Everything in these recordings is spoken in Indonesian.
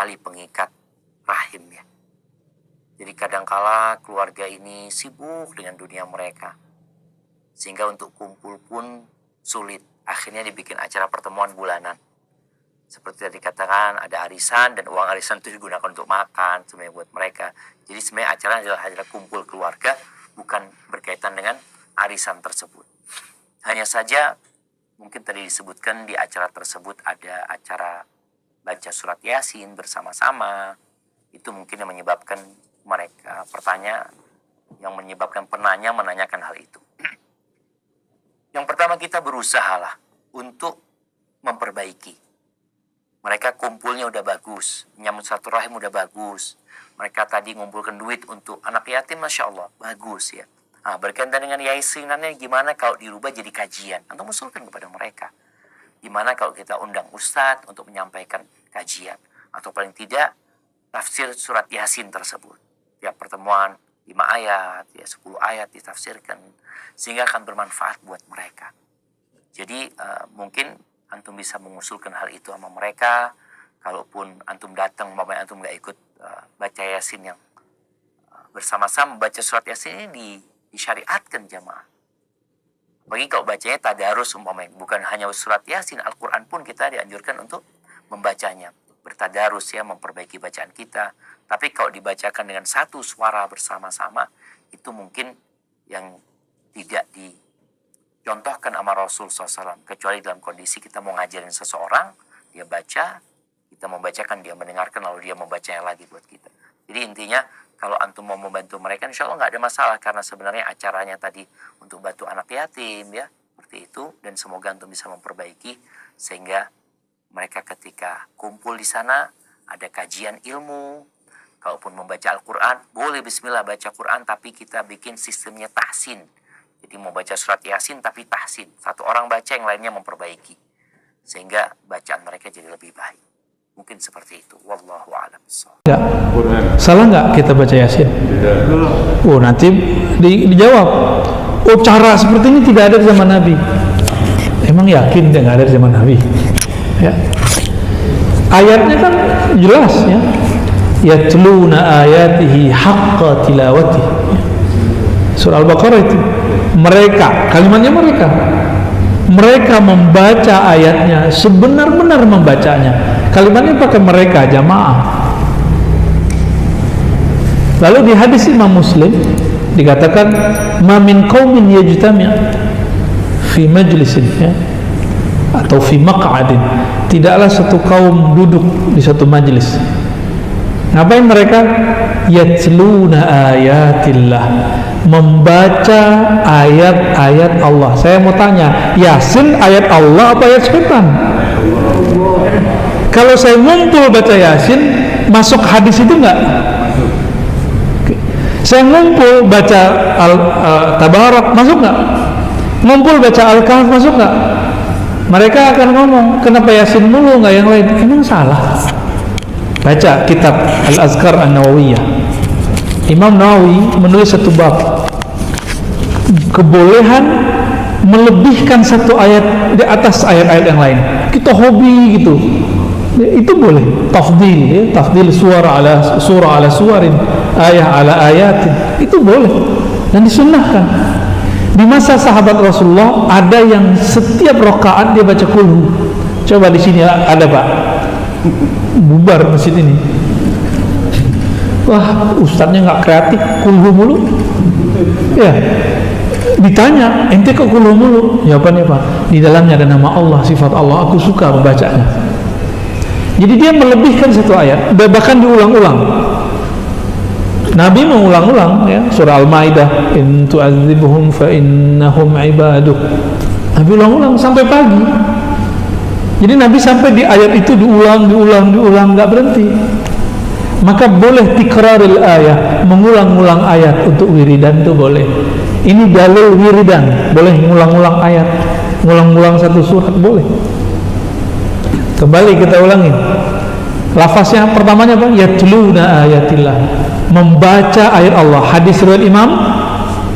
tali pengikat rahim ya. Jadi kadangkala keluarga ini sibuk dengan dunia mereka, sehingga untuk kumpul pun sulit. Akhirnya dibikin acara pertemuan bulanan. Seperti tadi dikatakan, ada arisan, dan uang arisan itu digunakan untuk makan sebenarnya buat mereka. Jadi sebenarnya acara adalah kumpul keluarga, bukan berkaitan dengan arisan tersebut. Hanya saja mungkin tadi disebutkan di acara tersebut ada acara baca surat Yasin bersama-sama. Itu mungkin yang menyebabkan mereka menyebabkan penanya menanyakan hal itu. Yang pertama, kita berusahalah untuk memperbaiki. Mereka kumpulnya udah bagus, nyambut silaturahim udah bagus. Mereka tadi ngumpulkan duit untuk anak yatim, Masya Allah, bagus ya. Nah, berkaitan dengan yasinannya, gimana kalau dirubah jadi kajian? Atau usulkan kepada mereka. Gimana kalau kita undang ustadz untuk menyampaikan kajian? Atau paling tidak, tafsir surat Yasin tersebut. Tiap pertemuan 5 ayat, 10 ayat ditafsirkan. Sehingga akan bermanfaat buat mereka. Jadi mungkin antum bisa mengusulkan hal itu sama mereka. Kalaupun antum datang, umpamanya antum gak ikut baca Yasin yang bersama-sama, baca surat Yasin ini disyariatkan jamaah. Bagi kalau bacanya tadarus umpamanya, bukan hanya surat Yasin, Al-Quran pun kita dianjurkan untuk membacanya. Bertadarus ya, memperbaiki bacaan kita. Tapi kalau dibacakan dengan satu suara bersama-sama, itu mungkin yang tidak dicontohkan sama Rasul SAW. Kecuali dalam kondisi kita mau ngajarin seseorang, dia baca, kita membacakan, dia mendengarkan, lalu dia membacanya lagi buat kita. Jadi intinya, kalau antum mau membantu mereka, insya Allah nggak ada masalah. Karena sebenarnya acaranya tadi untuk bantu anak yatim, ya seperti itu. Dan semoga antum bisa memperbaiki, sehingga mereka ketika kumpul di sana, ada kajian ilmu. Kalaupun membaca Al-Quran, boleh bismillah baca Quran, tapi kita bikin sistemnya tahsin. Jadi mau baca surat Yasin, tapi tahsin. Satu orang baca, yang lainnya memperbaiki. Sehingga bacaan mereka jadi lebih baik. Mungkin seperti itu. Wallahu a'lam. Salah nggak kita baca Yasin? Oh, nanti dijawab. Oh, cara seperti ini tidak ada di zaman Nabi. Emang yakin tidak ada di zaman Nabi? Ya. Ayatnya kan jelas ya. Yatluna ayatihi haqqa tilawati. Surah Al-Baqarah itu. Mereka, kalimatnya mereka membaca ayatnya sebenar-benar membacanya. Kalimatnya pakai mereka, jamaah. Lalu di hadis Imam Muslim dikatakan ma min qaumin yajtami' fi majlisin ya, atau fi maq'adin, tidaklah satu kaum duduk di satu majlis. Ngapain mereka? Yatluna ayatillah, membaca ayat-ayat Allah. Saya mau tanya, Yasin ayat Allah apa ayat setan? Kalau saya ngumpul baca Yasin, masuk hadis itu enggak? Saya ngumpul baca Tabarak, masuk enggak? Ngumpul baca Al-Kahf, masuk enggak? Mereka akan ngomong, kenapa Yasin mulu enggak yang lain? Emang salah? Baca kitab Al-Azkar An-Nawawiyah. Imam Nawawi menulis satu bab, kebolehan melebihkan satu ayat di atas ayat-ayat yang lain. Kita hobi gitu, itu boleh. Tafdil ya, tafdil surah ala suwarin, ayat ala ayatin, itu boleh dan disunnahkan. Di masa sahabat Rasulullah ada yang setiap rakaat dia baca kulhu. Coba di sini ada Pak, bubar masjid ini. Wah, ustadznya nggak kreatif, kulhu mulu. Ya, ditanya, ente kok kulhu mulu? Jawabannya Pak, di dalamnya ada nama Allah, sifat Allah, aku suka membacanya. Jadi dia melebihkan satu ayat, bahkan diulang-ulang. Nabi mengulang-ulang ya, surah Al-Maidah, in tu'adzibhum fa innahum ibaduk. Nabi ulang-ulang sampai pagi. Jadi Nabi sampai di ayat itu diulang, nggak berhenti. Maka boleh tikraril ayat, mengulang-ulang ayat untuk wiridan itu boleh. Ini dalil wiridan, boleh mengulang-ulang ayat, ngulang-ulang satu surat boleh. Kembali kita ulangin. Lafaznya pertamanya apa? Yatluna ayatillah, membaca ayat Allah. Hadis riwayat Imam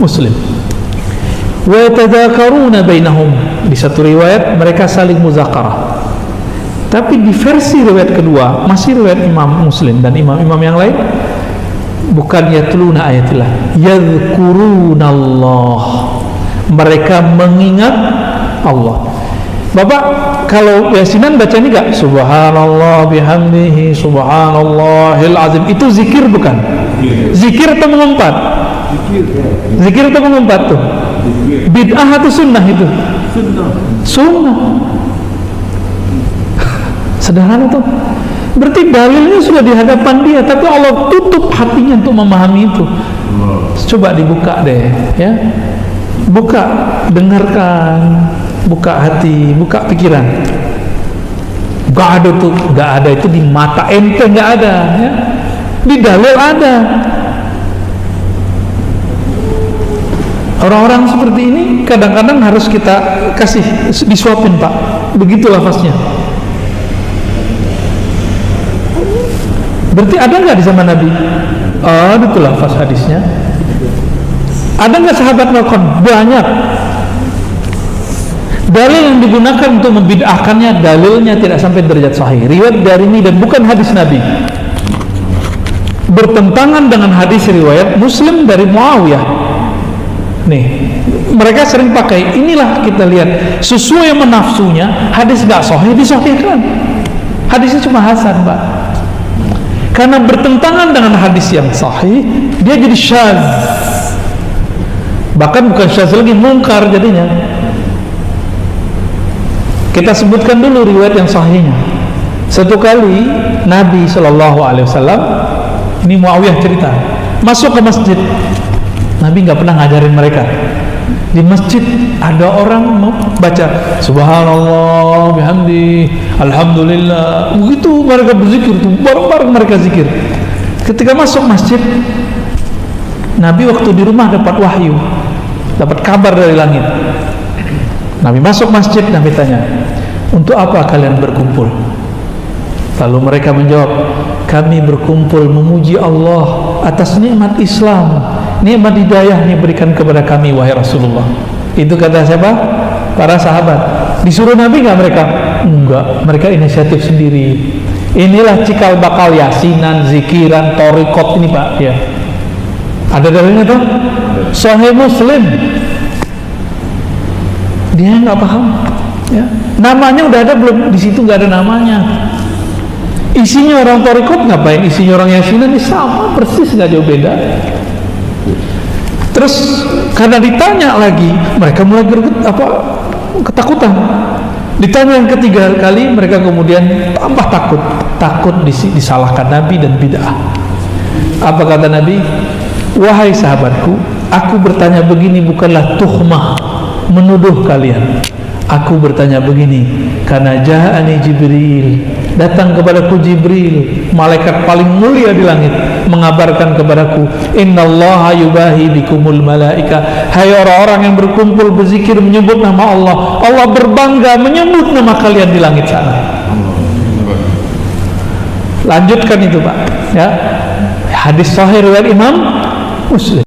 Muslim. Wa yatadzakaruna bainahum, di satu riwayat mereka saling muzakarah. Tapi di versi riwayat kedua, masih riwayat Imam Muslim dan imam-imam yang lain, bukan yatluna ayatillah, yadhkurunallah, mereka mengingat Allah. Bapak kalau yasinan baca ini gak? Subhanallah bihamdihi subhanallahil azim, itu zikir bukan? Zikir atau mengumpat? Zikir atau mengumpat tuh? Bid'ah atau sunnah itu? Sunnah. Sederhana tuh. Berarti dalilnya sudah di hadapan dia, tapi Allah tutup hatinya untuk memahami itu. Coba dibuka deh, ya. Buka, dengarkan, buka hati, buka pikiran. Gak ada tuh, gak ada itu di mata ente, gak ada, ya. Di dalil ada. Orang-orang seperti ini kadang-kadang harus kita kasih disuapin, Pak. Begitu lafaznya. Berarti ada nggak di zaman Nabi? Ada tuh lafaz hadisnya. Ada nggak sahabat melakukan? Banyak. Dalil yang digunakan untuk membid'ahkannya, dalilnya tidak sampai derajat sahih. Riwayat dari ini dan bukan hadis Nabi. Bertentangan dengan hadis riwayat Muslim dari Muawiyah. Nih, mereka sering pakai. Inilah kita lihat sesuai menafsunya. Hadis nggak sahih disahihkan. Hadisnya cuma hasan, Pak. Karena bertentangan dengan hadis yang sahih, dia jadi syadz. Bahkan bukan syadz lagi, mungkar jadinya. Kita sebutkan dulu riwayat yang sahihnya. Satu kali Nabi SAW, ini Muawiyah cerita, masuk ke masjid. Nabi nggak pernah ngajarin mereka. Di masjid ada orang baca Subhanallah bihamdi alhamdulillah, begitu mereka berzikir tuh, bareng-bareng mereka zikir. Ketika masuk masjid, Nabi waktu di rumah dapat wahyu, dapat kabar dari langit. Nabi masuk masjid, Nabi tanya, untuk apa kalian berkumpul? Lalu mereka menjawab, kami berkumpul memuji Allah atas nikmat Islam, nikmat hidayah yang diberikan kepada kami, wahai Rasulullah. Itu kata siapa? Para sahabat. Disuruh Nabi nggak mereka? Enggak, mereka inisiatif sendiri. Inilah cikal bakal yasinan, zikiran, thariqat ini, Pak, ya. Ada dalilnya tuh? Sahih Muslim. Dia nggak paham, ya. Namanya udah ada belum? Di situ nggak ada namanya. Isinya orang thariqat ngapain? Isinya orang yasinan ini sama persis, nggak jauh beda. Terus karena ditanya lagi, mereka mulai ketakutan. Ditanya yang ketiga kali, mereka kemudian tambah takut disalahkan Nabi dan bid'ah. Apa kata Nabi? Wahai sahabatku, aku bertanya begini bukanlah tuhmah, menuduh kalian. Aku bertanya begini karena ja'ani Jibril, datang kepadaku Jibril, malaikat paling mulia di langit, mengabarkan kepadaku, innallaha yubahi bikumul malaika, hai orang-orang yang berkumpul berzikir menyebut nama Allah, Allah berbangga menyebut nama kalian di langit sana. Lanjutkan itu, Pak, ya. Hadis sahih riwayat Imam Muslim.